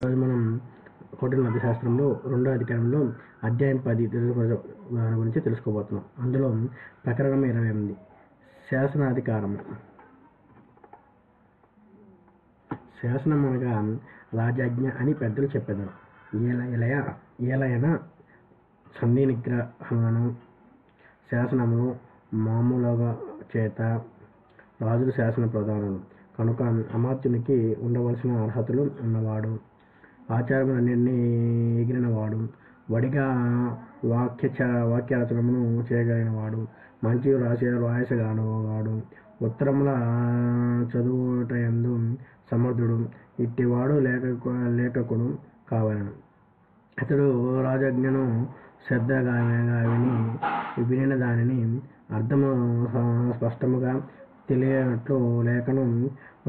ఈరోజు మనం హోటల్ అర్థశాస్త్రంలో రెండో అధికారంలో అధ్యాయం 10 దాని గురించి తెలుసుకోబోతున్నాం. అందులో ప్రకరణం 28 శాసనాధికారం. శాసనం అనగా రాజాజ్ఞ అని పెద్దలు చెప్పెదరు. ఏలయన సంధి నిగ్రహములను శాసనములు మామూలుగా చేత రాజులు శాసన ప్రధానులు కనుక అమాత్యునికి ఉండవలసిన అర్హతలు ఉన్నవాడు, ఆచారములన్నింటినీ ఎగిరినవాడు, వడిగా వాక్యాచరణమును చేయగలిగినవాడు, మంచి రాయసగానవాడు, ఉత్తరముల చదువుటయందు సమర్థుడు, ఇట్టివాడు లేఖకుడు కావలెను. అతడు రాజాజ్ఞను శ్రద్ధగా వినిన దానిని అర్థము స్పష్టముగా తెలియనట్లు లేఖను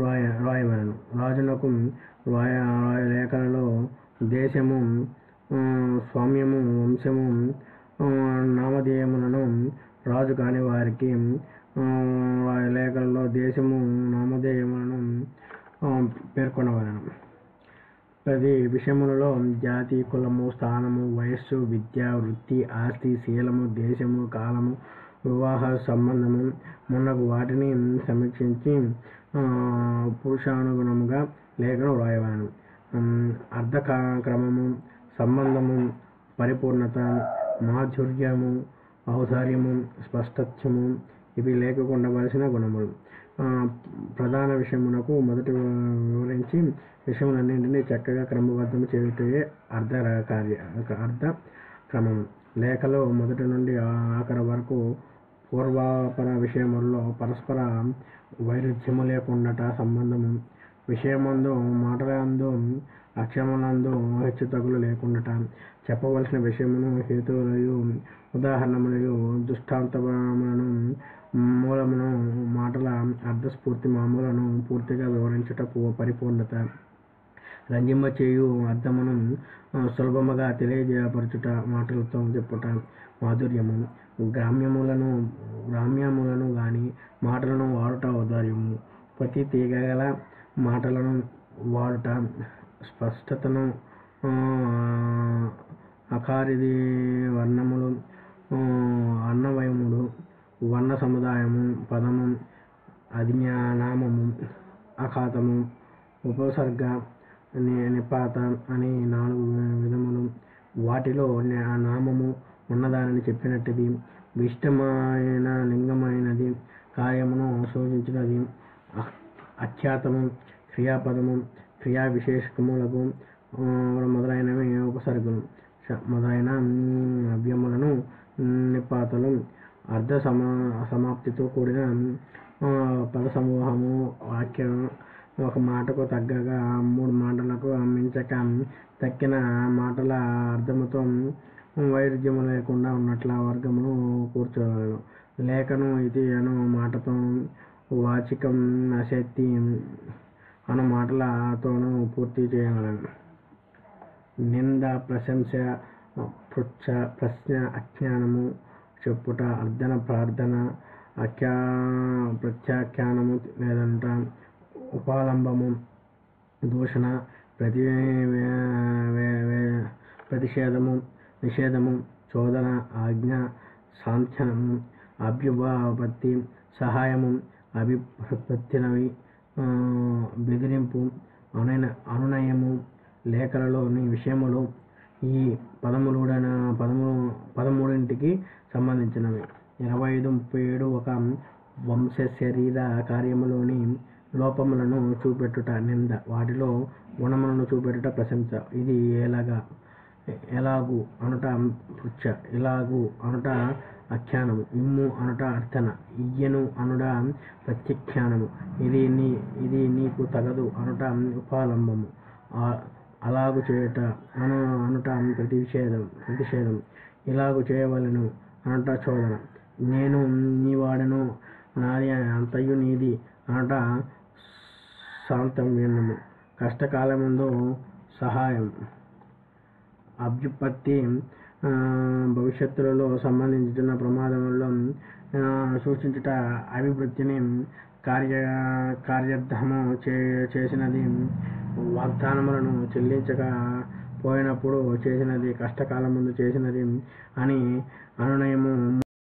రాయవలెను. రాజునకు లేఖలలో దేశము, స్వామ్యము, వంశము, నామధేయములను రాజు కాని వారికి లేఖలలో దేశము, నామధేయములను పేర్కొనవలెను. ప్రతి విషయములలో జాతి, కులము, స్థానము, వయస్సు, విద్య, వృత్తి, ఆస్తి, శీలము, దేశము, కాలము, వివాహ సంబంధము మున్నగు వాటిని సమీక్షించి పురుషానుగుణముగా లేఖను వ్రాయవలెను. అర్థక్రమము, సంబంధము, పరిపూర్ణత, మాధుర్యము, ఔదార్యము, స్పష్టత్వము ఇవి లేఖకు ఉండవలసిన గుణములు. ప్రధాన విషయమునకు మొదట వివరించి విషయములన్నింటినీ చక్కగా క్రమబద్ధము చేయుటయే అర్థక్రమము. లేఖలో మొదటి నుండి ఆఖరి వరకు పూర్వాపర విషయములలో పరస్పర వైరుధ్యము లేకుండాట సంబంధము, విషయమందు, మాటలందు, అక్షరములందు హెచ్చుతగ్గులు లేకుండాట, చెప్పవలసిన విషయమును, హేతువులయు, ఉదాహరణములయు, దృష్టాంతములను, మూలమును, మాటల అర్థస్ఫూర్తి మామూలను పూర్తిగా వివరించుట పరిపూర్ణత, రంజింపచేయు అర్థమును సులభముగా తెలియజేయపరచుట, మాటలతో చెప్పుట మాధుర్యము, గ్రామ్యములను గాని మాటలను వాడుట ఔదార్యము, ప్రతి తీగగల మాటలను వాడుట స్పష్టతను, అకారిది వర్ణములు, అన్నవయములు, వర్ణ సముదాయము, పదము, అధినామము, అఖాతము, ఉపసర్గ, నిపాత అని 4 విధములు. వాటిలో నామము ఉన్నదానిని చెప్పినట్టిది, విశిష్టమైన లింగమైనది, కార్యమును సూచించినది, అఖ్యాతము, క్రియాపదము, క్రియా విశేషకములకు మొదలైనవి ఉపసర్గలు, మొదలైన అవ్యయములను నిపాతలు, అర్ధ సమాప్తితో కూడిన పద సమూహము, వాక్యం ఒక మాటకు తగ్గగా 3 మాటలకు మించక తక్కిన మాటల అర్థముతో వైరుధ్యము లేకుండా ఉన్నట్ల వర్గమును కూర్చోవలెను. లేఖను ఇతి అను మాటతో, వాచికం, అశక్తి అను మాటలతోనూ పూర్తి చేయవలెను. నింద, ప్రశంస, ప్రశ్న, ఆఖ్యానము, చెప్పుట, అర్థన, ప్రార్థన, ప్రత్యాఖ్యానము లేదనుట, ఉపలంబము, దూషణ, ప్రతిషేధము, నిషేధము, చోదన, ఆజ్ఞ, సాంత్వనము, అభ్యుపపత్తి, సహాయము, అభిప్రతినవి, బెదిరింపు, అనునయము లేఖలలోని విషయములు ఈ 13కి సంబంధించినవి. 25, 37 ఒక వంశ శరీర కార్యములోని లోపములను చూపెట్టుట నింద, వాటిలో గుణములను చూపెట్టుట ప్రశంస. ఇది ఎలాగు అనుట పృచ్ఛ, ఇలాగు అనుట ఆఖ్యానము, ఇమ్ము అనుట అర్థన, ఇయ్యను అనుట ప్రత్యాఖ్యానము, ఇది నీకు తగదు అనుట ఉపలంబము, అలాగు చేయుట అనుట ప్రతిషేధం, ఇలాగు చేయవలెను అనుట చోదన, నేను నీ వాడను, నాది అంతయు నీది అనుట సాంత్వనము, కష్టకాలమందు సహాయం, అభ్యుపత్తి, భవిష్యత్తులో సంభవించుచున్న ప్రమాదములను సూచించుట, అభివృద్ధిని కార్యార్థము చేసినది, వాగ్దానములను చెల్లించక పోయినప్పుడు చేసినది, కష్టకాలమందు చేసినది అని అనునయము